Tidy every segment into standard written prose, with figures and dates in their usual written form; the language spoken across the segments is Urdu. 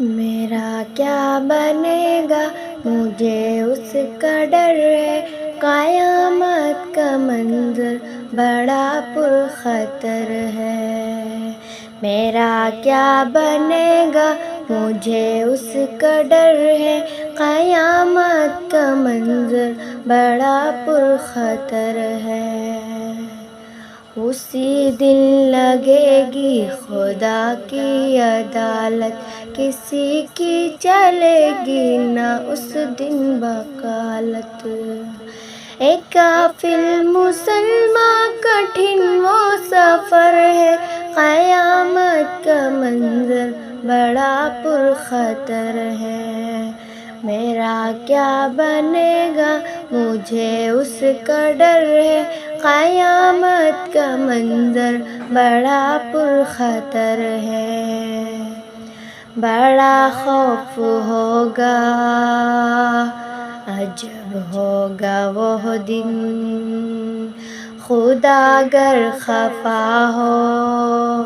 میرا کیا بنے گا مجھے اس کا ڈر ہے، قیامت کا منظر بڑا پرخطر ہے۔ میرا کیا بنے گا مجھے اس کا ڈر ہے، قیامت کا منظر بڑا پرخطر ہے۔ اسی دن لگے گی خدا کی عدالت، کسی کی چلے گی نہ اس دن وکالت۔ ایک کافر مسلمان کٹھن وہ سفر ہے، قیامت کا منظر بڑا پرخطر ہے۔ میرا کیا بنے گا مجھے اس کا ڈر ہے، قیامت کا منظر بڑا پرخطر ہے۔ بڑا خوف ہوگا، عجب ہوگا وہ دن، خدا گر خفا ہو،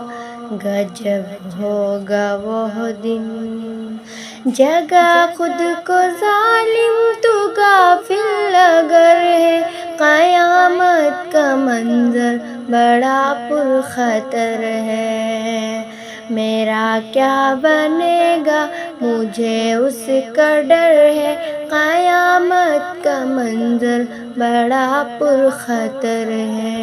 گجب ہوگا وہ دن۔ جگہ خود کو ظالم تو غافل اگر ہے، قیامت کا منظر بڑا پرخطر ہے۔ میرا کیا بنے گا مجھے اس کا ڈر ہے، قیامت کا منظر بڑا پرخطر ہے۔